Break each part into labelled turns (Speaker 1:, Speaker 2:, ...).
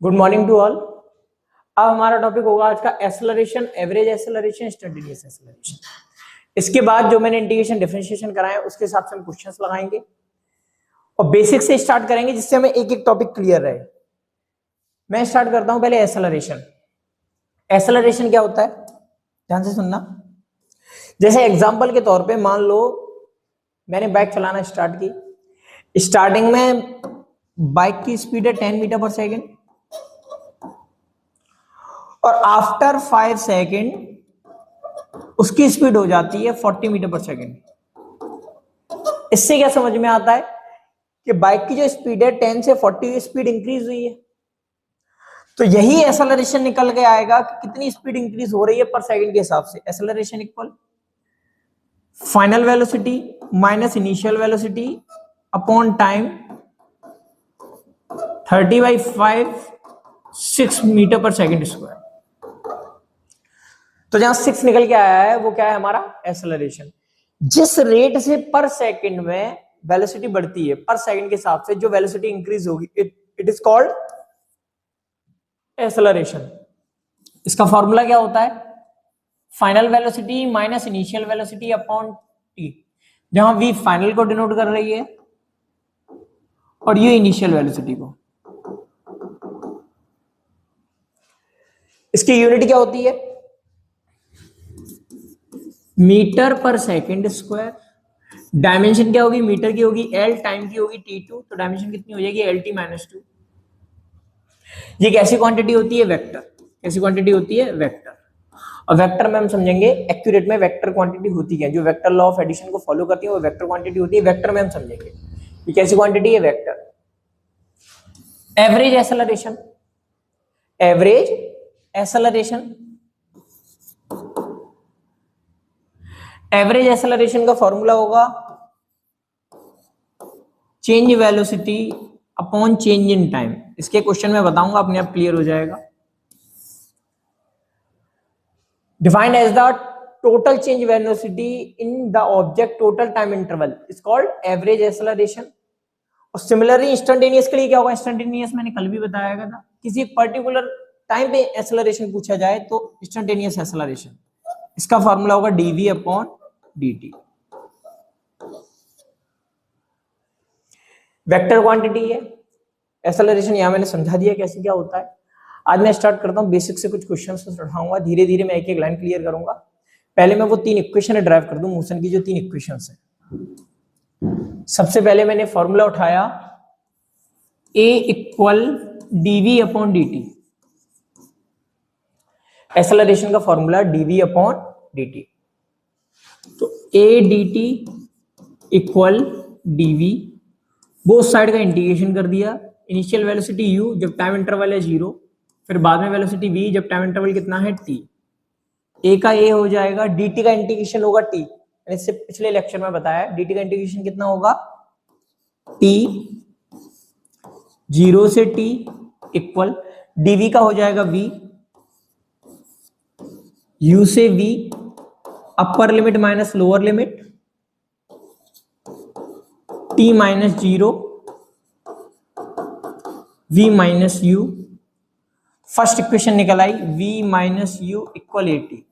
Speaker 1: Good morning to all. अब हमारा topic होगा आज का acceleration, average acceleration, instantaneous acceleration. इसके बाद जो मैंने इंटीग्रेशन डिफरेंशिएशन कराया है उसके हिसाब से हम क्वेश्चंस लगाएंगे और बेसिक से स्टार्ट करेंगे जिससे हमें एक एक टॉपिक क्लियर रहे। मैं स्टार्ट करता हूं पहले एक्सेलरेशन। एक्सेलरेशन क्या होता है, ध्यान से सुनना। जैसे एग्जांपल के तौर पे मान लो मैंने बाइक चलाना स्टार्ट की। स्टार्टिंग में बाइक की स्पीड है 10 मीटर पर सेकेंड और आफ्टर 5 सेकेंड उसकी स्पीड हो जाती है 40 मीटर पर सेकेंड। इससे क्या समझ में आता है कि बाइक की जो स्पीड है 10 से 40 स्पीड इंक्रीज हुई है। तो यही एक्सेलरेशन निकल के आएगा कि कितनी स्पीड इंक्रीज हो रही है पर सेकंड के हिसाब से। Acceleration equal final velocity minus initial velocity upon time 30/5 6 metre per second square. तो जहां 6 निकल के आया है वो क्या है हमारा एक्सेलरेशन। जिस रेट से पर सेकंड में वेलोसिटी बढ़ती है पर सेकंड के हिसाब से जो वेलोसिटी इंक्रीज होगी इट इज कॉल्ड एक्सेलरेशन। इसका फॉर्मूला क्या होता है, final velocity minus initial velocity upon T, जहां v फाइनल को डिनोट कर रही है और ये इनिशियल वेलोसिटी को। इसकी यूनिट क्या होती है, metre per second square. Dimension क्या होगी, मीटर की होगी l, टाइम की होगी t2, तो डायमेंशन कितनी हो जाएगी lt-2। ये कैसी क्वांटिटी होती है, वेक्टर। कैसी क्वांटिटी होती है, वेक्टर। और वेक्टर में हम समझेंगे एक्यूरेट में वेक्टर क्वांटिटी होती है, जो वेक्टर लॉ ऑफ एडिशन को फॉलो करती है वो वेक्टर क्वांटिटी होती है। वेक्टर में हम समझेंगे ये कैसी क्वांटिटी है, vector. Average acceleration, average acceleration, average acceleration का फॉर्मूला होगा change velocity upon change in time. इसके क्वेश्चन में बताऊंगा, अपने आप क्लियर हो जाएगा। Defined as the total change velocity in the object total time interval is called average acceleration. और सिमिलरली इंस्टेंटेनियस के लिए क्या होगा, इंस्टेंटेनियस मैंने कल भी बताया था, किसी पर्टिकुलर टाइम पे एक्सेलरेशन पूछा जाए तो इंस्टेंटेनियस एक्सेलरेशन, इसका फॉर्मूला होगा dv upon dt। Vector quantity है एक्सेलरेशन, यहां मैंने समझा दिया कैसे क्या होता है। आज मैं स्टार्ट करता हूं बेसिक से, कुछ क्वेश्चंस उठाऊंगा, धीरे धीरे मैं एक एक लाइन क्लियर करूंगा। पहले मैं वो 3 इक्वेशन ड्राइव कर दूं, मोशन की जो 3 इक्वेशंस है। सबसे पहले मैंने फॉर्मूला उठाया a equal dv upon dt। Acceleration का फॉर्मूला dv अपॉन dt। तो a dt equal dv, both side का इंटीग्रेशन कर दिया। इनिशियल वेलोसिटी u जब टाइम इंटरवल है 0, फिर बाद में वेलोसिटी v जब टाइम इंटरवल कितना है t। a का a हो जाएगा, dt का इंटीग्रेशन होगा t। इससे पिछले लेक्चर में बताया dt का इंटीग्रेशन कितना होगा, t 0 से t इक्वल dv का हो जाएगा v, u से v upper limit minus lower limit t minus 0 v minus u। First equation निकल आई v माइनस u इक्वल 80।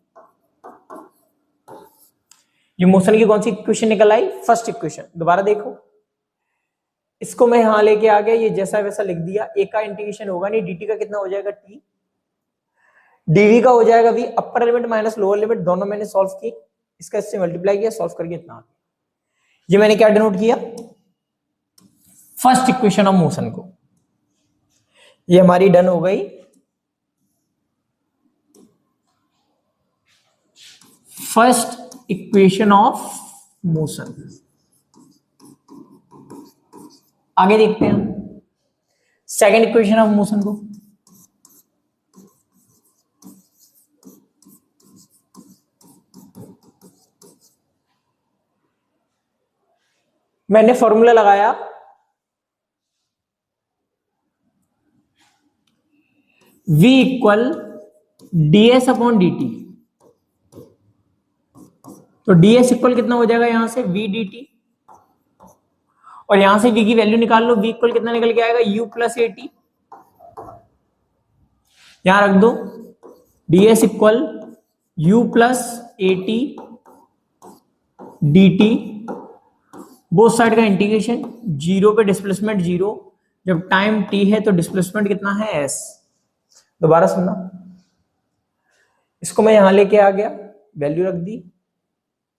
Speaker 1: ये मोशन की कौन सी इक्वेशन निकल आई, फर्स्ट इक्वेशन। दोबारा देखो, इसको मैं यहां लेके आ गया, ये जैसा वैसा लिख दिया। a का इंटीग्रेशन होगा नहीं, dt का कितना हो जाएगा t, dv का हो जाएगा v, upper limit minus lower limit दोनों मैंने सॉल्व की, इसका इससे मल्टीप्लाई किया, सॉल्व करके इतना आ गया। ये मैंने क्या डिनोट किया, फर्स्ट इक्वेशन ऑफ मोशन को। ये हमारी डन हो गई फर्स्ट इक्वेशन ऑफ मोशन। आगे देखते हैं सेकंड इक्वेशन ऑफ मोशन को। मैंने फॉर्मूला लगाया v equal ds upon dt। तो ds इक्वल कितना हो जाएगा यहां से v dt, और यहां से v की वैल्यू निकाल लो, v इक्वल कितना निकल के आएगा u प्लस 80। यहां रख दो ds equal u plus A T D T, both side का इंटीग्रेशन, जीरो पे डिस्प्लेसमेंट जीरो, जब टाइम t है तो डिस्प्लेसमेंट कितना है s। दोबारा सुनना, इसको मैं यहां लेके आ गया, वैल्यू रख दी,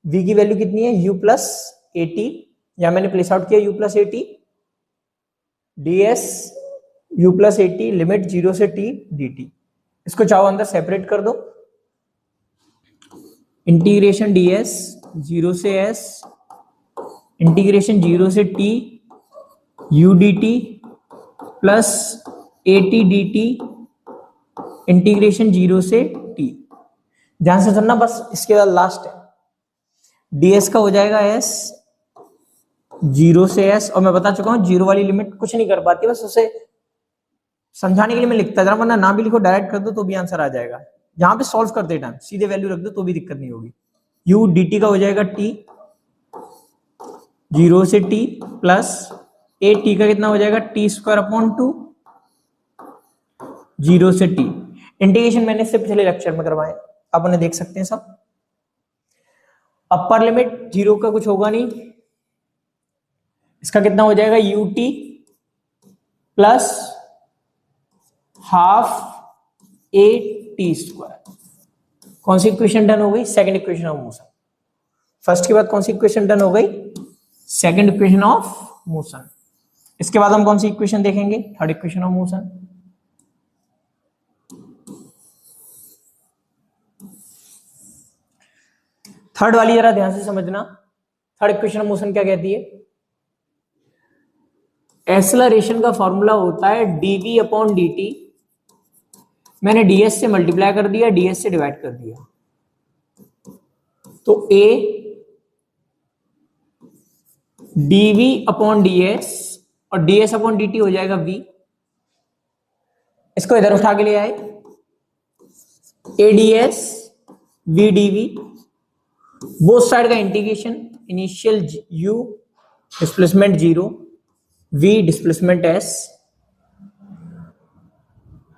Speaker 1: v की वैल्यू कितनी है u प्लस ए टी, या मैंने प्लेस आउट किया u plus A T, ds u plus A T limit zero से t dt। इसको चाहो अंदर सेपरेट कर दो, इंटीग्रेशन ds जीरो से s इंटीग्रेशन जीरो से t u dt plus A T D T integration zero से t। ध्यान से सुनना बस, इसके बाद लास्ट है, ds का हो जाएगा s जीरो से s, और मैं बता चुका हूं जीरो वाली लिमिट कुछ नहीं कर पाती, बस उसे समझाने के लिए मैं लिखता जरा, वरना ना भी लिखो डायरेक्ट कर दो तो भी आंसर आ जाएगा। यहां पे सॉल्व करते टाइम सीधे वैल्यू रख दो तो भी दिक्कत नहीं होगी। u dt का हो जाएगा t जीरो से t प्लस ए टी का कितना हो जाएगा T square upon to zero से t। इंटीग्रेशन मैंने इससे पिछले लेक्चर में करवाए, आप उन्हें देख सकते हैं सब। अपर लिमिट जीरो का कुछ होगा नहीं, इसका कितना हो जाएगा U T plus half A T square. कौन सी इक्वेशन डन हो गई? Second equation of motion. First के बाद कौन सी इक्वेशन डन हो गई? Second equation of motion. इसके बाद हम कौन सी इक्वेशन देखेंगे? Third equation of motion. Third वाली जरा ध्यान से समझना। थर्ड इक्वेशन ऑफ मोशन क्या कहती है? एक्सेलरेशन का फॉर्मूला होता है dv अपॉन dt। मैंने ds से मल्टीप्लाई कर दिया, ds से डिवाइड कर दिया, तो a dv अपॉन ds और ds अपॉन dt हो जाएगा v। इसको इधर उठा के ले आए, a ds v dv, both side का integration, initial u displacement zero, v displacement s।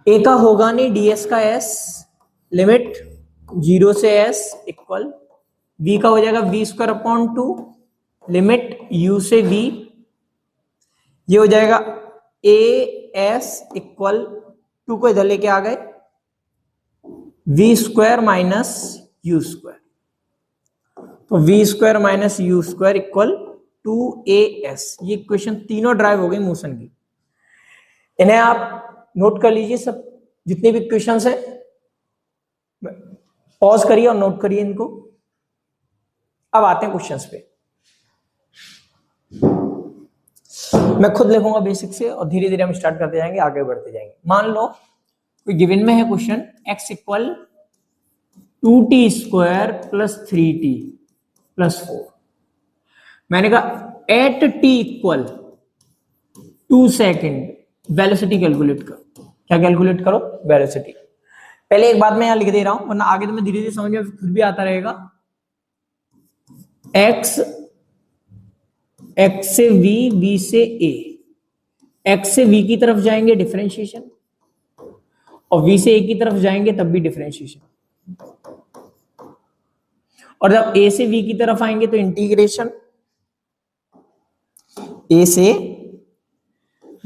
Speaker 1: a का होगा नहीं, ds का s, लिमिट जीरो से s इक्वल v का हो जाएगा v square upon two, limit u से v। ये हो जाएगा a s इक्वल टू को इधर लेके आ गए, v square minus u square, तो v square minus u square equal 2as। ये इक्वेशन तीनों ड्राइव हो गई मोशन की। इन्हें आप नोट कर लीजिए, सब जितने भी इक्वेशंस हैं पॉज करिए और नोट करिए इनको। अब आते हैं क्वेश्चंस पे। मैं खुद लिखूंगा बेसिक से और धीरे धीरे हम स्टार्ट करते जाएंगे, आगे बढ़ते जाएंगे। मान लो कोई गिवन में है question, x equal 2t square plus 3t plus 4। मैंने कहा at t equal 2 second velocity calculate करो। क्या कैलकुलेट करो? वेलोसिटी। पहले एक बात मैं यहां लिख दे रहा हूं, वरना आगे तो मैं धीरे धीरे समझ में खुद भी आता रहेगा। x से v, v से a, x से v की तरफ जाएंगे डिफरेंशिएशन, और v से a की तरफ जाएंगे तब भी डिफरेंशिएशन, और जब a से v की तरफ आएंगे तो इंटीग्रेशन, a से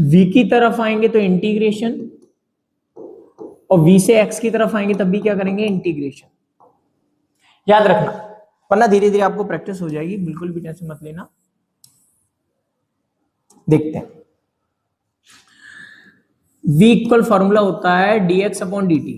Speaker 1: v की तरफ आएंगे तो इंटीग्रेशन, और v से x की तरफ आएंगे तब भी क्या करेंगे? इंटीग्रेशन। याद रखना, वरना धीरे धीरे आपको प्रैक्टिस हो जाएगी, बिल्कुल भी टेंशन मत लेना। देखते हैं, v इक्वल फॉर्मूला होता है dx अपॉन dt।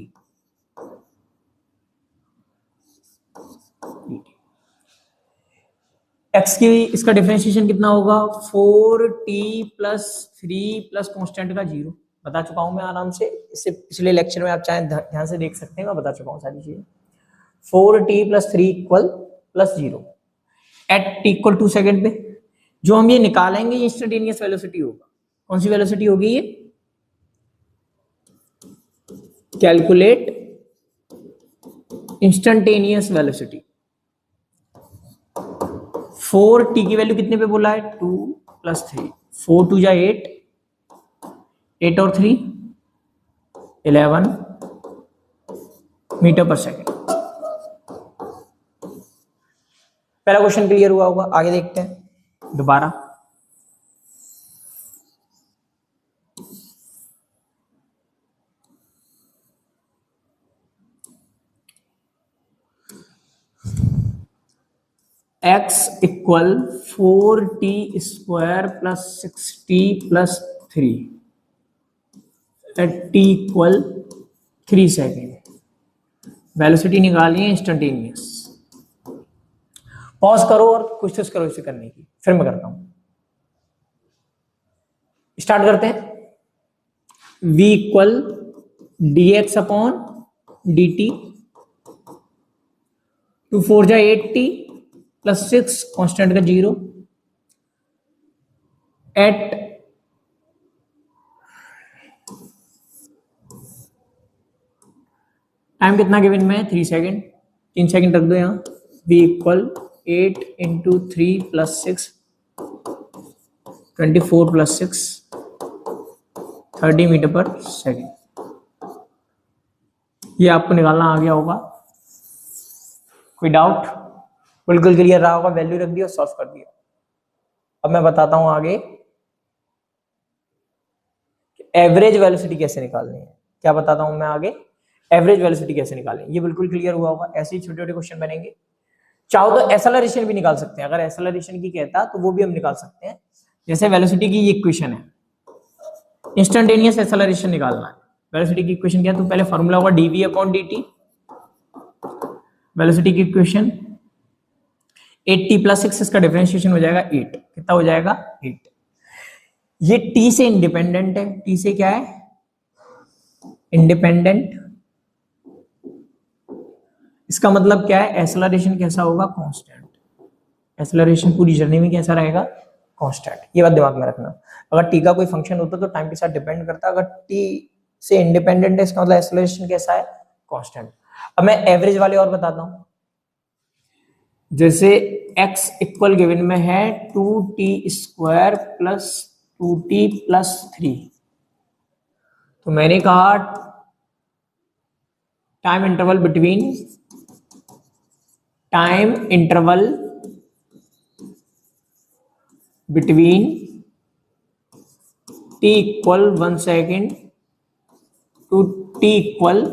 Speaker 1: x की इसका डिफरेंशिएशन कितना होगा? 4t प्लस 3 प्लस कॉन्स्टेंट का 0। बता चुका हूं मैं आराम से, इससे पिछले लेक्चर में आप चाहे ध्यान से देख सकते हैं, मैं बता चुका हूं सारी चीजें। 4t plus 3 equal plus 0 at t equal 2 second पे। जो हम ये निकालेंगे ये इंस्टेंटेनियस वेलोसिटी होगा। कौन सी वेलोसिटी होगी ये? Calculate instantaneous velocity. 4t की वैल्यू कितने पे बोला है? 2 प्लस 3, 4 2 जा 8, 8 और 3 11, मीटर पर सेकेंड। पहला क्वेश्चन क्लियर हुआ होगा, आगे देखते हैं दोबारा। x equal 4t square plus 6t plus 3 at t equal 3 second. Velocity निकालिए इंस्टेंटेनियस। पॉज करो और कोशिश करो इसे करने की, फिर मैं करता हूं। स्टार्ट करते हैं। v equal dx upon dt, 2 4 जा 8t प्लस 6 कॉन्स्टेंट का 0 एट टाइम कितना गिवन में है 3 सेकेंड। 3 सेकेंड रख दो यहां। v equal 8 into 3 plus 6 24 plus 6 30 metre per second. ये आपको निकालना आ गया होगा। कोई डाउट? बिल्कुल क्लियर रहा होगा। वैल्यू रख दिया, सॉल्व कर दिया। अब मैं बताता हूं आगे एवरेज वेलोसिटी कैसे निकालनी है। क्या बताता हूं मैं आगे, एवरेज वेलोसिटी कैसे निकालनी है। ये बिल्कुल क्लियर हुआ होगा। ऐसे ही छोटे छोटे क्वेश्चन बनेंगे। चाहो तो एक्सेलरेशन भी निकाल सकते हैं। अगर एक्सेलरेशन की कहता तो वो भी हम निकाल सकते हैं। जैसे वेलोसिटी की ये इक्वेशन है, इंस्टेंटेनियस एक्सेलरेशन निकालना है। वेलोसिटी की इक्वेशन क्या है? तो पहले फॉर्मूला होगा dv अपॉन dt। वेलोसिटी की इक्वेशन 8t प्लस 6, इसका डिफरेंशिएशन हो जाएगा 8। कितना हो जाएगा? 8। ये t से इंडिपेंडेंट है। t से क्या है? इंडिपेंडेंट। इसका मतलब क्या है? एक्सेलरेशन कैसा होगा? कांस्टेंट। एक्सेलरेशन पूरी जर्नी में कैसा रहेगा? कांस्टेंट। ये बात दिमाग में रखना। अगर t का कोई फंक्शन होता तो टाइम के साथ डिपेंड करता। अगर t से इंडिपेंडेंट है, इसका मतलब एक्सेलरेशन कैसा है? कांस्टेंट। अब मैं एवरेज वाले और बताता हूं। जैसे x इक्वल गिवन में है 2t square plus 2t plus 3, तो मैंने कहा time interval between t equal 1 second to t equal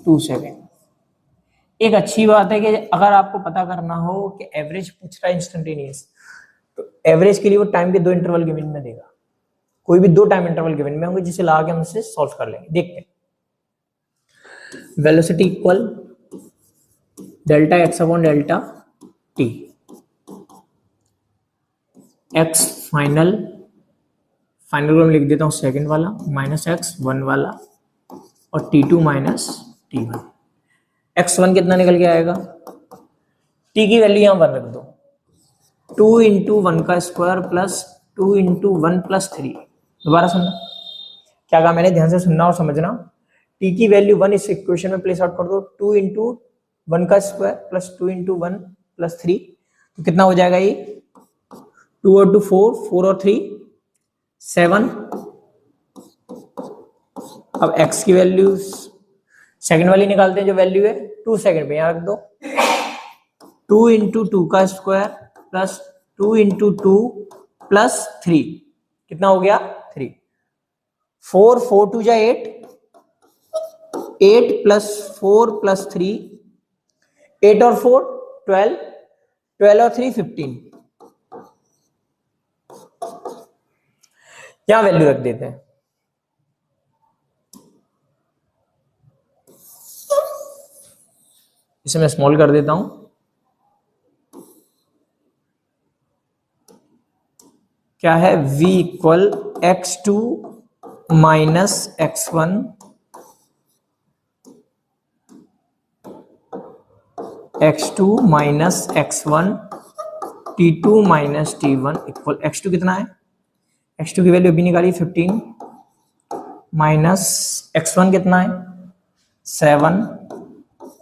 Speaker 1: 2 second. एक अच्छी बात है कि अगर आपको पता करना हो कि एवरेज पूछ रहा है इंस्टेंटेनियस, तो एवरेज के लिए वो टाइम के 2 इंटरवल गिवन में देगा। कोई भी 2 टाइम इंटरवल गिवन में होंगे जिसे लगा के हम इसे सॉल्व कर लेंगे। देखते हैं। Velocity equal delta x upon delta T. X final को मैं लिख देता हूं सेकंड वाला, माइनस एक्स 1 वाला, और t2 माइनस t1। x1 कितना निकल के आएगा? t की वैल्यू यहां 1 रख दो। 2 इंटू 1 का स्क्वायर प्लस 2 इंटू 1 प्लस 3। दोबारा सुनना, क्या कहा मैंने? ध्यान से सुनना और समझना। t की वैल्यू 1 इस इक्वेशन में प्लेस आउट कर दो। 2 इंटू 1 का स्क्वायर प्लस 2 इंटू 1 प्लस 3, तो कितना हो जाएगा ये? 2 और 2 4, 4 और 3 7। अब x की वैल्यू सेकंड वाली निकालते हैं, जो वैल्यू है 2 सेकंड पे यहां रख दो। 2 इंटू 2 का स्क्वायर प्लस 2 इंटू 2 प्लस 3, कितना हो गया? 3। 4 4 2 जा 8, 8 प्लस 4 प्लस 3, 8 और 4 12, 12 और 3 15। यहां वैल्यू रख देते हैं। इसे मैं स्मॉल कर देता हूं। क्या है? v equal x2 minus x1 x2 minus x1 t2 minus t1 equal x2 कितना है? x2 की वैल्यू अभी निकाली 15 माइनस x1 कितना है? 7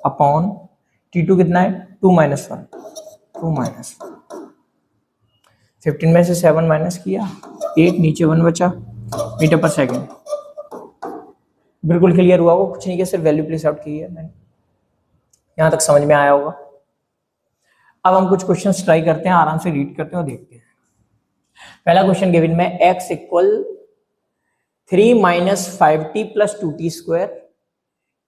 Speaker 1: अपॉन t2 कितना है? 2 माइनस 1, 2 माइनस 15 में से 7 माइनस किया, 8 नीचे 1 बचा, मीटर पर सेकेंड। बिल्कुल क्लियर हुआ वो, कुछ नहीं किया, सिर्फ वैल्यू प्लेस आउट की है मैंने। यहां तक समझ में आया होगा। अब हम कुछ क्वेश्चंस ट्राई करते हैं, आराम से रीड करते हैं और देखते हैं। पहला क्वेश्चन गिवन में x equal 3 minus 5t plus 2t square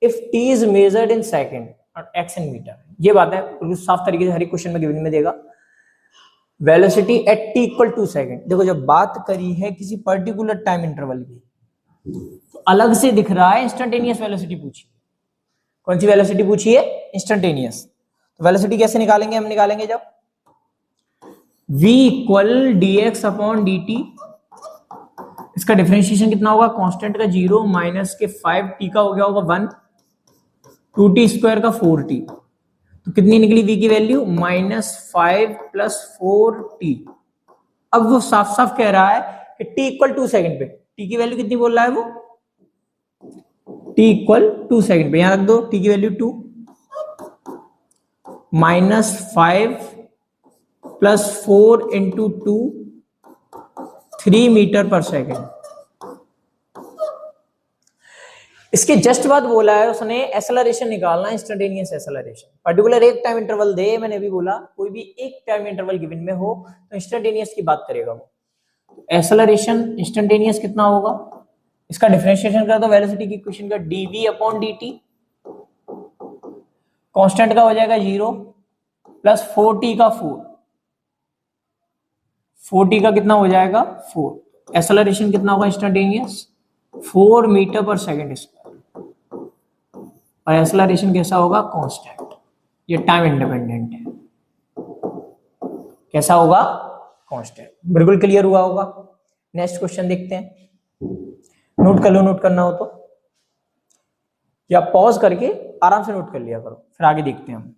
Speaker 1: if t is measured in second और x इन मीटर। ये बात है बिल्कुल साफ तरीके से हर एक क्वेश्चन में गिवन में देगा। Velocity at t equal 2 second. देखो जब बात करी है किसी पर्टिकुलर टाइम इंटरवल की तो अलग से दिख रहा है इंस्टेंटेनियस वेलोसिटी पूछी। कौन सी वेलोसिटी पूछी है? इंस्टेंटेनियस। तो वेलोसिटी कैसे निकालेंगे? हम निकालेंगे जब v equal D x upon D T, इसका डिफरेंशिएशन कितना होगा? कांस्टेंट का 0 माइनस के 5t का हो गया होगा 1, 2t स्क्वायर का 4t, तो कितनी निकली v की वैल्यू? -5 plus 4t। अब वो साफ साफ कह रहा है कि t इक्वल 2 सेकेंड पे t की वैल्यू कितनी बोल रहा है वो? t इक्वल 2 सेकेंड पे, यहां रख दो t की value 2, -5 plus 4 into 2, 3 metre per second. इसके जस्ट बाद बोला है उसने एक्सेलरेशन निकालना, इंस्टेंटेनियस एक्सेलरेशन। पर्टिकुलर एक टाइम इंटरवल दे, मैंने भी बोला कोई भी एक टाइम इंटरवल गिवन में हो तो इंस्टेंटेनियस की बात करेगा वो। एक्सेलरेशन इंस्टेंटेनियस कितना होगा? इसका डिफरेंशिएशन कर दो वेलोसिटी की इक्वेशन का, dv अपॉन dt, कांस्टेंट का हो जाएगा 0 प्लस 4t का 4t का कितना हो जाएगा? 4। एक्सेलरेशन कितना होगा instantaneous? 4 metre per second square. और एक्सेलरेशन कैसा होगा? कांस्टेंट। ये टाइम इंडिपेंडेंट है। कैसा होगा? कांस्टेंट। बिल्कुल क्लियर हुआ होगा। नेक्स्ट क्वेश्चन देखते हैं, नोट कर लो, नोट करना हो तो, या पॉज करके आराम से नोट कर लिया करो, फिर आगे देखते हैं हम।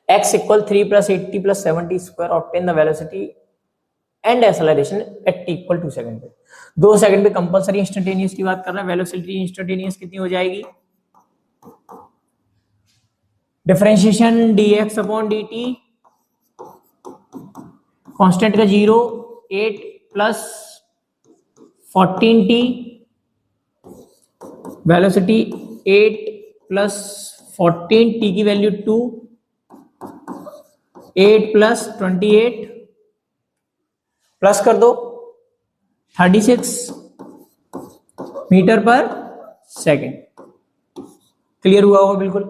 Speaker 1: x equal 3 plus 8t plus 7t square, obtain the velocity and acceleration at t equal 2 second पे। 2 सेकंड पे कंपलसरी इंस्टेंटेनियस की बात कर रहा है। वेलोसिटी इंस्टेंटेनियस कितनी हो जाएगी? Differentiation dx upon dt, constant का 0, 8 plus 14t, velocity 8 plus 14t की वैल्यू 2, 8 प्लस 28 प्लस कर दो 36 मीटर पर सेकेंड। क्लियर हुआ होगा बिल्कुल।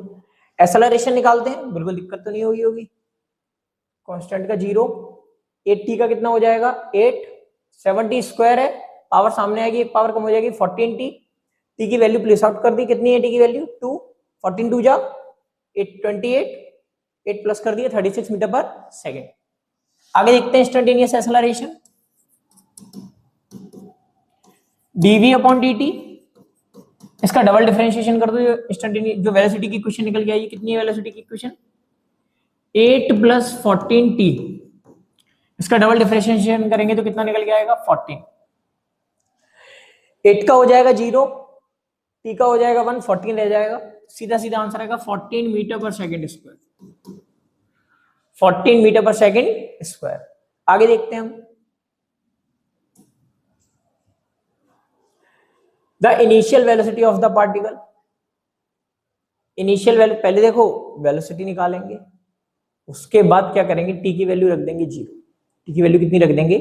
Speaker 1: एक्सेलरेशन निकालते हैं, बिल्कुल दिक्कत तो नहीं होगी। कांस्टेंट का 0, 8t का कितना हो जाएगा? 8, 70 स्क्वायर है, पावर सामने आएगी, एक पावर कम हो जाएगी 14t, t की वैल्यू प्लेस आउट कर दी, कितनी है t की वैल्यू? 2, 14 2 जा 8, 28, 8 प्लस कर दिया 36 मीटर पर सेकेंड। आगे देखते हैं instantaneous acceleration, dv upon dt, इसका डबल डिफरेंशिएशन कर दो। इंस्टेंटेनियस जो वेलोसिटी की इक्वेशन निकल के आई, कितनी है वेलोसिटी की इक्वेशन? 8 प्लस 14t, इसका डबल डिफरेंशिएशन करेंगे तो कितना निकल के आएगा? 14। 8 का हो जाएगा 0, t का हो जाएगा 1, 14 रह जाएगा, सीधा सीधा आंसर आएगा 14 metre per second square. 14 metre per second square. आगे देखते हैं हम, the initial velocity of the particle. Initial value, पहले देखो वेलोसिटी निकालेंगे, उसके बाद क्या करेंगे? टी की वैल्यू रख देंगे 0। टी की वैल्यू कितनी रख देंगे?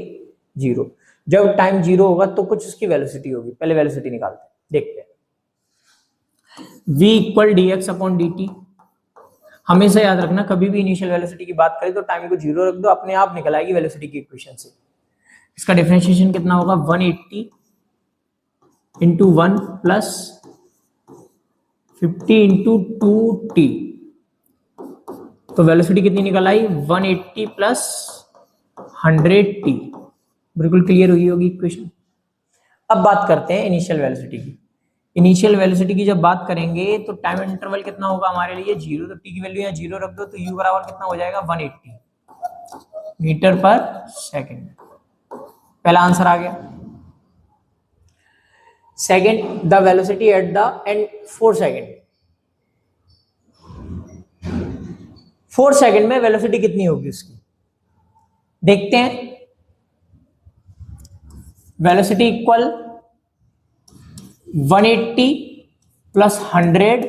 Speaker 1: 0। जब टाइम 0 होगा तो कुछ उसकी वेलोसिटी होगी, पहले वेलोसिटी निकालते हैं, देखते हैं। v equal D x upon D T. हमेशा याद रखना, कभी भी इनिशियल वेलोसिटी की बात करें तो टाइम को 0 रख दो, अपने आप निकल आएगी वेलोसिटी की इक्वेशन से। इसका डिफरेंशिएशन कितना होगा? 180 इंटू 1 प्लस 50 इंटू 2t, तो वेलोसिटी कितनी निकल आई? 180 प्लस 100t। बिल्कुल क्लियर हुई होगी इक्वेशन। अब बात करते हैं इनिशियल वेलोसिटी की। इनिशियल वेलोसिटी की जब बात करेंगे तो टाइम इंटरवल कितना होगा हमारे लिए? 0, तो टी की वैल्यू यहाँ 0 रख दो, तो u बराबर कितना हो जाएगा? 180 मीटर पर सेकेंड। पहला आंसर आ गया। Second, the velocity at the end 4 second. 4 second में वेलोसिटी कितनी होगी उसकी? देखते हैं। Velocity equal 180 plus 100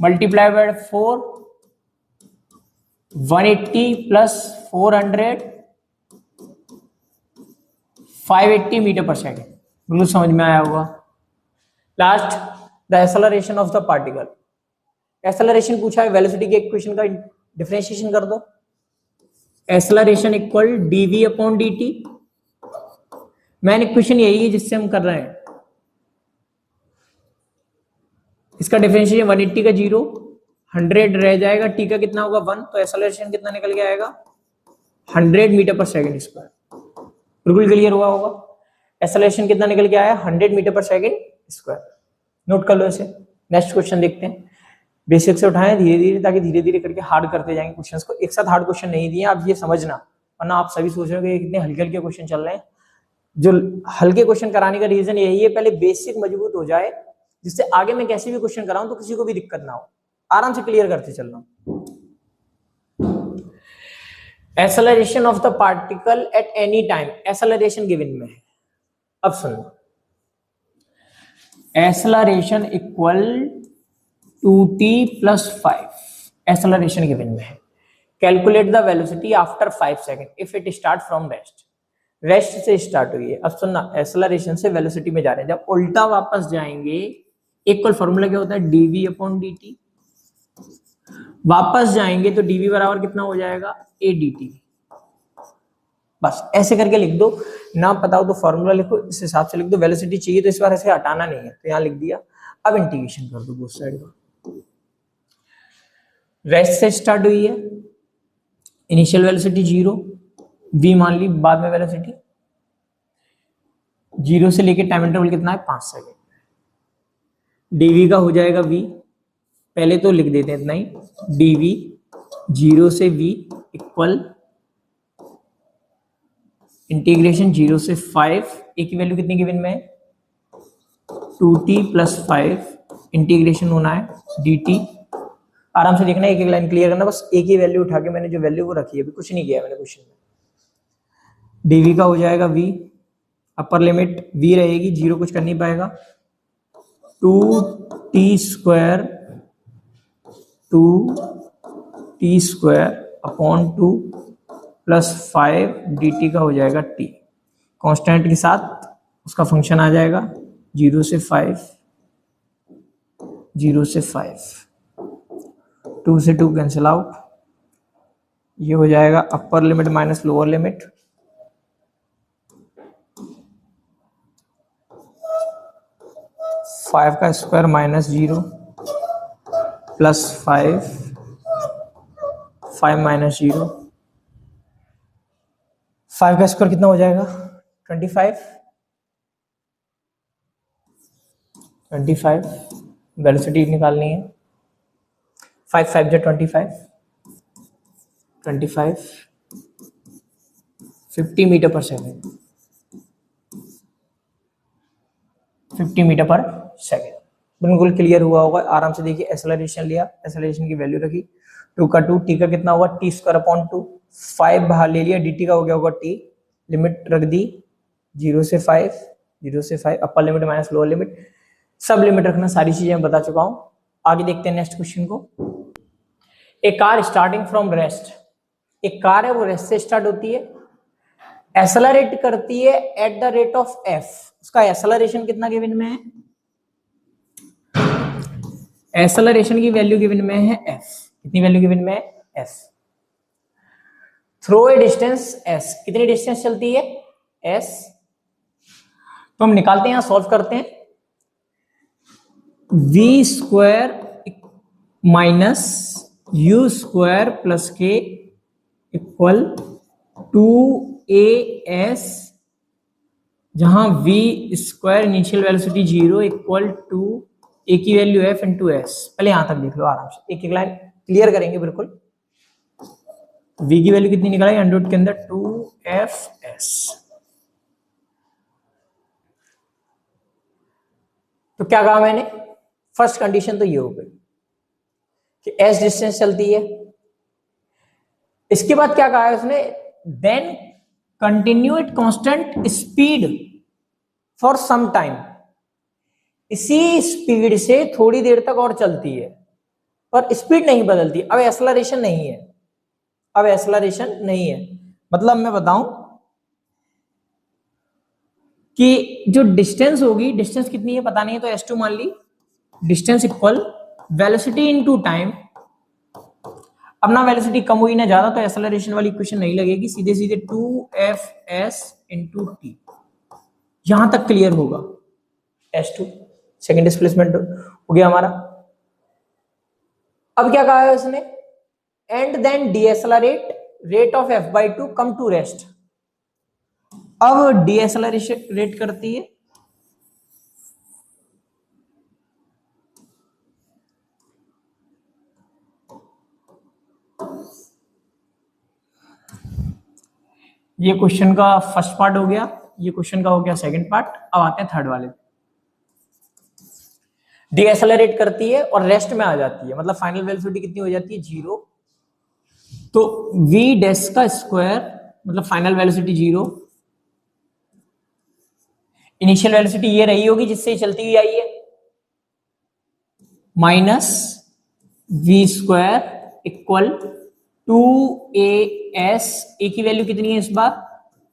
Speaker 1: multiply by 4, 180 plus 400, 580 metre per second. बिल्कुल समझ में आया होगा। Last, the acceleration of the particle. Acceleration पूछा है, वेलोसिटी के इक्वेशन का डिफरेंशिएशन कर दो। Acceleration equal dv upon dt। Main equation यही है जिससे हम कर रहे हैं। इसका डिफरेंशिएशन 180 का 0, 100 रह जाएगा, t का कितना होगा 1, तो एक्सेलरेशन कितना निकल के आएगा 100 मीटर पर सेकेंड स्क्वायर। बिल्कुल क्लियर हुआ होगा। एक्सेलरेशन कितना निकल के आया 100 metre per second square. Note कर लो इसे। नेक्स्ट क्वेश्चन देखते हैं। बेसिक से उठाएं धीरे धीरे, ताकि धीरे धीरे करके हार्ड करते जाएंगे क्वेश्चंस को। एक साथ हार्ड क्वेश्चन नहीं दिए, आप ये समझना, वरना आप सभी सोच रहे हो कि कितने हल्के हल्के क्वेश्चन चल रहे हैं। जो हल्के क्वेश्चन कराने का रीजन यही है, पहले बेसिक मजबूत हो जाए, जिससे आगे मैं कैसे भी क्वेश्चन कराऊं तो किसी को भी दिक्कत ना हो, आराम से क्लियर करते चलना। Acceleration of the particle at any time, acceleration given में है। अब सुनो, acceleration equal 2t + 5, acceleration given में है। Calculate the velocity after 5 second if it start from rest. Rest से स्टार्ट हुई है। अब सुनना, एक्सेलरेशन से वेलोसिटी में जा रहे हैं, जब उल्टा वापस जाएंगे, इक्वल फॉर्मूला क्या होता है dv अपॉन dt। वापस जाएंगे तो dv बराबर कितना हो जाएगा a dt। बस ऐसे करके लिख दो, ना पता हो तो फॉर्मूला लिखो, इस हिसाब से लिख दो। वेलोसिटी चाहिए तो इस बार ऐसे हटाना नहीं है, तो यहां लिख दिया। अब इंटीग्रेशन कर दो बोथ साइड का। रेस्ट से स्टार्ट हुई है, इनिशियल वेलोसिटी 0, v मान ली, बाद में वेलोसिटी 0 से लेके टाइम इंटरवल कितना है 5 सेकेंड। dv का हो जाएगा v, पहले तो लिख देते हैं इतना ही, dv 0 से v इक्वल इंटीग्रेशन 0 से 5, a की वैल्यू कितनी गिवन में है 2t + 5, इंटीग्रेशन होना है dt। आराम से देखना, एक एक लाइन क्लियर करना, बस एक ही वैल्यू उठा के मैंने जो वैल्यू वो रखी है, अभी कुछ नहीं किया मैंने क्वेश्चन में। dv का हो जाएगा v, अपर लिमिट v रहेगी, 0 कुछ कर नहीं पाएगा, 2t² अपॉन 2 + 5 dt का हो जाएगा t। कांस्टेंट के साथ उसका फंक्शन आ जाएगा 0 से 5, 0 से 5, 2 से 2 कैंसिल आउट, ये हो जाएगा upper limit minus lower limit, 5 का स्क्वायर माइनस 0 प्लस 5, 5 माइनस 0, 5 का स्क्वायर कितना हो जाएगा 25, 25 वेलोसिटी निकालनी है, 5 5 × 25, 25, 50 metre per second, 50 metre per second. बिल्कुल क्लियर हुआ होगा। आराम से देखिए, एक्सेलरेशन लिया, एक्सेलरेशन की वैल्यू रखी, 2 का 2, t का कितना होगा t² अपॉन 2, 5 बाहर ले लिया, dt का हो गया होगा t, लिमिट रख दी 0 से 5, 0 से 5, upper limit minus lower limit, सब लिमिट रखना, सारी चीजें मैं बता चुका हूं। आगे देखते हैं नेक्स्ट क्वेश्चन को। ए कार स्टार्टिंग फ्रॉम रेस्ट, एक कार है वो रेस्ट से स्टार्ट होती है, एक्सेलरेट करती है at the rate of f। उसका एक्सेलरेशन कितना गिवन में है, एक्सेलरेशन की वैल्यू गिवन में है f। कितनी वैल्यू गिवन में है f। Throw a distance s, कितनी डिस्टेंस चलती है s, तो हम निकालते हैं, यहां सॉल्व करते हैं। v² minus u² plus k equal 2as, जहां v² initial velocity 0 equal to a की वैल्यू f इंटू s। पहले यहां तक देख लो आराम से, एक एक लाइन क्लियर करेंगे बिल्कुल। v की वैल्यू कितनी निकालेंगे, अंडर रूट के अंदर 2fs। तो क्या कहा मैंने, फर्स्ट कंडीशन तो ये हो गई कि s डिस्टेंस चलती है। इसके बाद क्या कहा है उसने, then continue at constant speed for some time, इसी स्पीड से थोड़ी देर तक और चलती है। और स्पीड नहीं बदलती। अब एक्सेलरेशन नहीं है, अब एक्सेलरेशन नहीं है, मतलब मैं बताऊं कि जो डिस्टेंस होगी, डिस्टेंस कितनी है पता नहीं है, तो s2 मान ली, distance equal velocity into time. अब ना वेलोसिटी कम हुई ना ज्यादा, तो एक्सेलरेशन वाली इक्वेशन नहीं लगेगी, सीधे सीधे 2fs इंटू टी, यहां तक क्लियर होगा। s2 सेकेंड डिस्प्लेसमेंट हो गया हमारा। अब क्या कहा है उसने, and then decelerate rate of f/2 come to rest. अब डीएसएलरेशन रेट करती है, ये क्वेश्चन का फर्स्ट पार्ट हो गया, ये क्वेश्चन का हो गया सेकंड पार्ट। अब आते हैं थर्ड वाले। डीएसएलरेट करती है और रेस्ट में आ जाती है, मतलब फाइनल वेलोसिटी कितनी हो जाती है, 0। तो v डैश का स्क्वायर मतलब फाइनल वेलोसिटी 0, इनिशियल वेलोसिटी ये रही होगी जिससे चलती हुई आई है, minus v square equal 2as, a की वैल्यू कितनी है इस बार,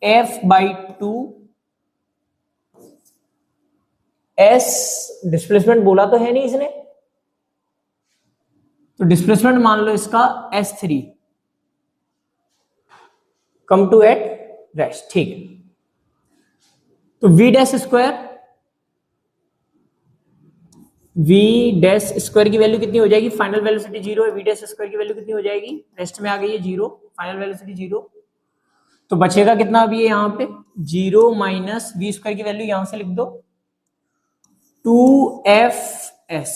Speaker 1: f/2 s, डिस्प्लेसमेंट बोला तो है नहीं इसने, तो डिस्प्लेसमेंट मान लो इसका s3 come to at rest, ठीक है। तो v dash square, v dash square की वैल्यू कितनी हो जाएगी, फाइनल वेलोसिटी 0 है, v डैश स्क्वायर की वैल्यू कितनी हो जाएगी, रेस्ट में आ गई है 0, फाइनल वेलोसिटी 0, तो बचेगा कितना अभी यहाँ पे 0 माइनस वी स्क्वायर की वैल्यू यहां से लिख दो 2fs,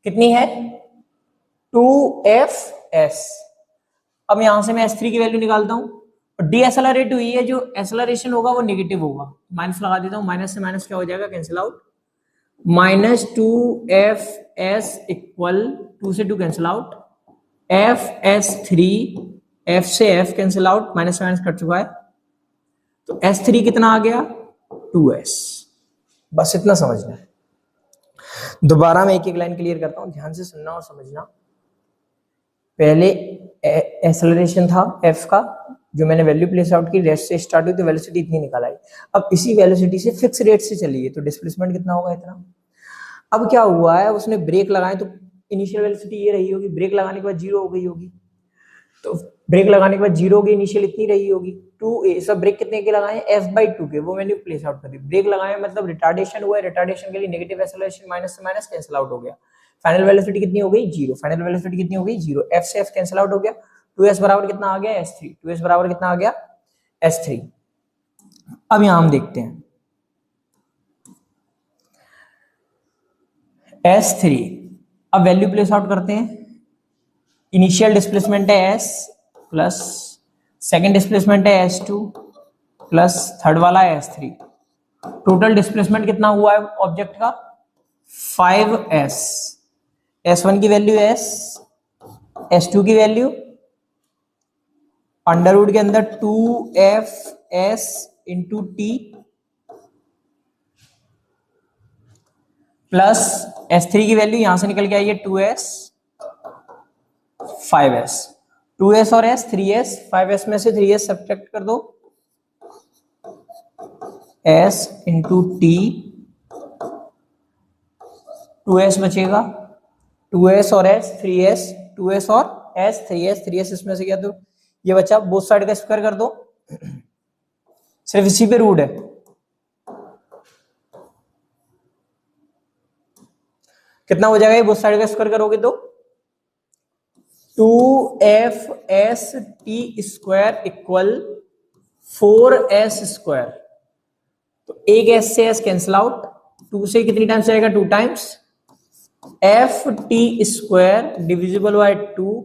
Speaker 1: कितनी है 2fs। अब यहां से मैं s3 की वैल्यू निकालता हूं, और डीएसएलरेट हुई है, जो एक्सेलरेशन होगा वो नेगेटिव होगा, माइनस लगा देता हूं, माइनस से माइनस क्या हो जाएगा, कैंसिल आउट, -2fs इक्वल 2 से 2 कैंसिल आउट, fs3, f से f कैंसिल आउट, माइनस से माइनस कट चुका है, तो s3 कितना आ गया 2s। बस इतना समझना है। दोबारा मैं एक एक लाइन क्लियर करता हूं, ध्यान से सुनना और समझना। पहले एक्सेलरेशन था f का, जो मैंने वैल्यू प्लेस आउट की, रेस्ट से स्टार्ट हुई तो वेलोसिटी इतनी निकल आई। अब इसी वेलोसिटी से फिक्स रेट से चली है, तो डिस्प्लेसमेंट कितना होगा, इतना। अब क्या हुआ है, उसने ब्रेक लगाए, तो इनिशियल वेलोसिटी ये रही होगी, ब्रेक लगाने के बाद 0 हो गई होगी, तो ब्रेक लगाने के बाद 0 होगी, इनिशियल इतनी रही होगी 2a, सब ब्रेक कितने के लगाए f/2 के, वो मैंने प्लेस आउट कर दी। ब्रेक लगाए मतलब रिटार्डेशन हुआ है, रिटार्डेशन के लिए नेगेटिव एक्सेलरेशन, माइनस से माइनस कैंसिल आउट हो गया, फाइनल वेलोसिटी कितनी हो गई 0, फाइनल वेलोसिटी कितनी हो गई 0, f से f कैंसिल आउट हो गया, 2s बराबर कितना आ गया s3, 2s बराबर कितना आ गया s3। अब यहां हम देखते हैं s3, अब वैल्यू प्लेस आउट करते हैं, इनिशियल डिस्प्लेसमेंट है s प्लस सेकेंड डिस्प्लेसमेंट है s2 प्लस थर्ड वाला है s3, टोटल डिस्प्लेसमेंट कितना हुआ है ऑब्जेक्ट का 5s, s1 की वैल्यू s, s2 की वैल्यू अंडर रूट के अंदर 2fs into T plus s3 की वैल्यू यहां से निकल के आई है 2s 5s, 2s और s 3s, 5s में से 3s सब्ट्रैक्ट कर दो, s इंटू टी, 2s बचेगा, 2s और s 3s, 2s और s 3s, 3s इसमें से क्या, तो ये बचा, बोथ साइड का स्क्वायर कर दो, सिर्फ इसी पे रूट है, कितना हो जाएगा ये बोथ साइड का स्क्वायर करोगे तो 2fs T square equal 4s square, तो एक s से s कैंसिल आउट, 2 से कितनी टाइम्स जाएगा 2 times, f T square divisible by 2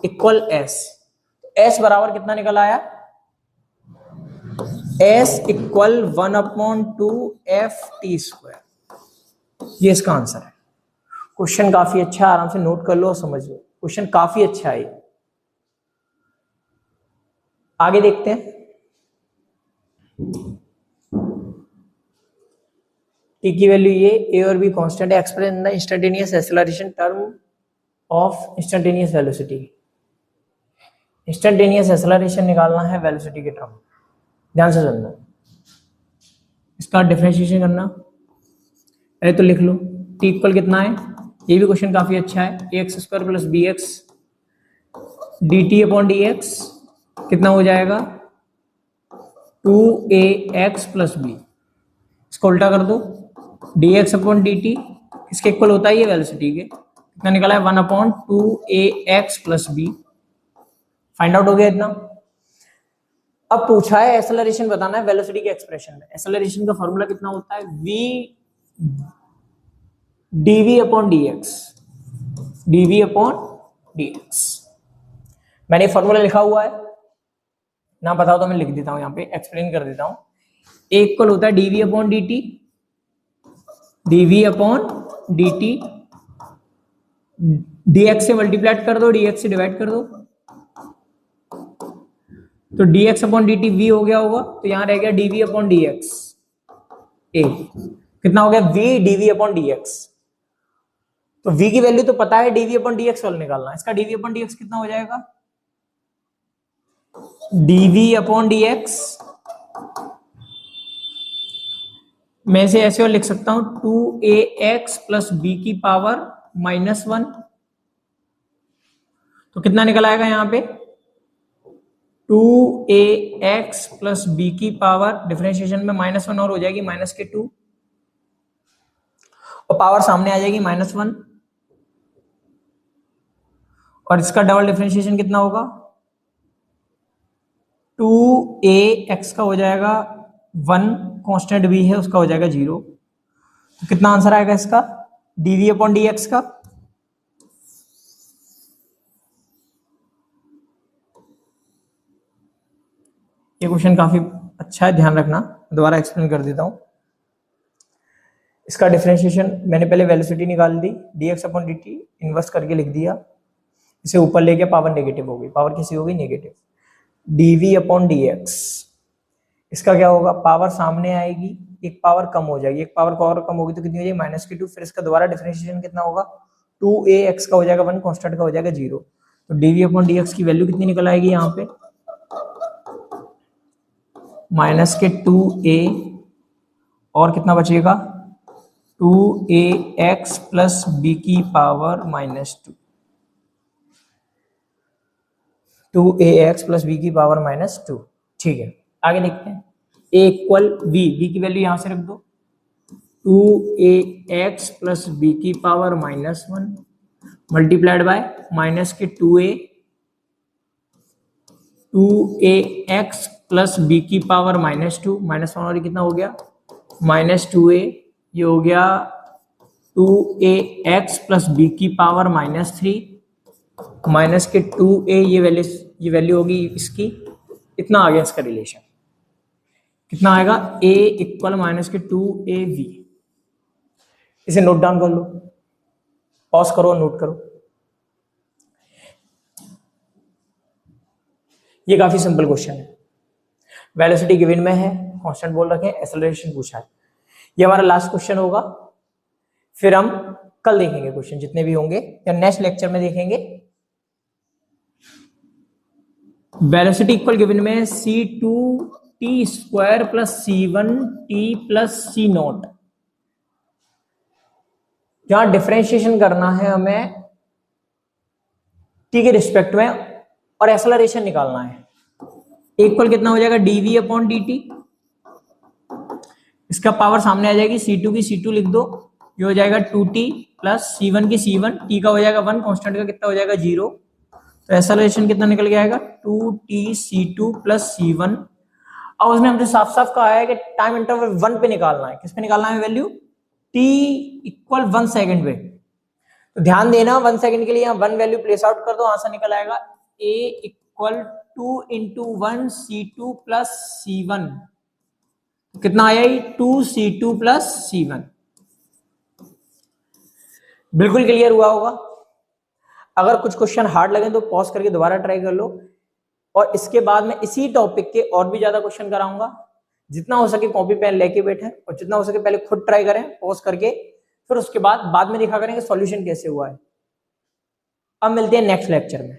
Speaker 1: equal s, s बराबर कितना निकल आया, s equal 1/2 f T square, ये इसका आंसर है। क्वेश्चन काफी अच्छा, आराम से नोट कर लो और समझ लो, क्वेश्चन काफी अच्छा है। आगे देखते हैं, टी की वैल्यू ये, ए और बी कांस्टेंट है, express in the instantaneous acceleration term of instantaneous velocity. Instantaneous acceleration निकालना है वेलोसिटी के टर्म। ध्यान से सुनना, इसका डिफरेंशिएशन करना। पहले तो लिख लो टी इक्वल कितना है, ये भी क्वेश्चन काफी अच्छा है, a x square plus b x d t upon d x कितना हो जाएगा 2ax प्लस बी। इसको उल्टा कर दो, D x upon D T किसके इक्वल होता है, ये वेलोसिटी के। कितना निकला है 1/2ax plus B. Find out हो गया इतना। अब पूछा है एक्सेलरेशन बताना है वेलोसिटी के एक्सप्रेशन में। एक्सेलरेशन का फॉर्मूला कितना होता है, v dv upon dx, dv upon dx। मैंने फॉर्मूला लिखा हुआ है ना, बताओ तो मैं लिख देता हूं, यहां पे एक्सप्लेन कर देता हूं। ए इक्वल होता है dv upon dt, dv upon dt, dx से मल्टीप्लाई कर दो, dx से डिवाइड कर दो, तो dx अपॉन dt v हो गया होगा, तो यहां रह गया dv अपॉन dx। ए कितना हो गया v dv अपॉन dx। तो v की वैल्यू तो पता है, dv अपॉन dx वाला निकालना है। इसका dv अपॉन dx कितना हो जाएगा, dv अपॉन dx मैं से ऐसे और लिख सकता हूं 2ax प्लस बी की पावर -1। तो कितना निकल आएगा यहां पे 2ax प्लस बी की पावर, डिफरेंशिएशन में -1 और हो जाएगी -2, और पावर सामने आ जाएगी -1, और इसका डबल डिफरेंशिएशन कितना होगा 2ax का हो जाएगा 1, कांस्टेंट b है उसका हो जाएगा 0। तो कितना आंसर आएगा इसका dv अपॉन dx का, ये क्वेश्चन काफी अच्छा है, ध्यान रखना, दोबारा एक्सप्लेन कर देता हूं। इसका डिफरेंशिएशन मैंने पहले वेलोसिटी निकाल दी, dx अपॉन dt इनवर्स करके लिख दिया, इसे ऊपर लेके पावर नेगेटिव हो गई, पावर कैसी हो गई नेगेटिव, dv अपॉन dx। इसका क्या होगा, पावर सामने आएगी, एक पावर कम हो जाएगी, एक पावर को और कम होगी तो कितनी हो जाएगी -2। फिर इसका दोबारा डिफरेंशिएशन कितना होगा 2ax का हो जाएगा 1, कांस्टेंट का हो जाएगा 0। तो dv अपॉन dx की वैल्यू कितनी निकल आएगी यहाँ पे -2a, और कितना बचेगा 2ax प्लस b की पावर -2, 2ax प्लस b की पावर -2। ठीक है, आगे देखते हैं। a इक्वल v की वैल्यू यहां से रख दो, 2ax प्लस b की power -1 multiplied by -2ax plus b की पावर -2, -1 और कितना हो गया -2a, ये हो गया 2ax प्लस b की पावर -3 -2a, ये वैल्यू होगी इसकी। इतना आ गया इसका रिलेशन, कितना आएगा a इक्वल -2av। इसे नोट डाउन कर लो, पॉज करो, नोट करो। ये काफी सिंपल क्वेश्चन है, वेलोसिटी गिवन में है, कांस्टेंट बोल रखे हैं, एक्सेलरेशन पूछा है। ये हमारा लास्ट क्वेश्चन होगा, फिर हम कल देखेंगे क्वेश्चन जितने भी होंगे, या नेक्स्ट लेक्चर में देखेंगे। वेलोसिटी इक्वल गिवन में c2t square plus c1t plus c0। जहां डिफरेंशिएशन करना है हमें t के रिस्पेक्ट में, और एक्सेलरेशन निकालना है। इक्वल कितना हो जाएगा dv अपॉन dt, इसका पावर सामने आ जाएगी, c2 की c2 लिख दो, ये हो जाएगा 2t प्लस c1 की c1, t का हो जाएगा 1, कांस्टेंट का कितना हो जाएगा 0। तो एक्सेलरेशन कितना निकल के आएगा 2t c2 प्लस c1। अब उसने हमसे साफ साफ कहा है कि टाइम इंटरवल 1 पे निकालना है। किस पे निकालना है वैल्यू, t इक्वल 1 सेकेंड पे। तो ध्यान देना 1 सेकेंड के लिए यहाँ 1 वैल्यू प्लेस आउट कर दो, आंसर निकल आएगा a equal 2 into 1 c2 plus c1। कितना आया 2c2 प्लस c1। बिल्कुल क्लियर हुआ होगा। अगर कुछ क्वेश्चन हार्ड लगे तो पॉज करके दोबारा ट्राई कर लो, और इसके बाद मैं इसी टॉपिक के और भी ज्यादा क्वेश्चन कराऊंगा। जितना हो सके कॉपी पेन लेके बैठे, और जितना हो सके पहले खुद ट्राई करें पॉज करके, फिर उसके बाद में देखा करेंगे सॉल्यूशन कैसे हुआ है। अब मिलते हैं नेक्स्ट लेक्चर में।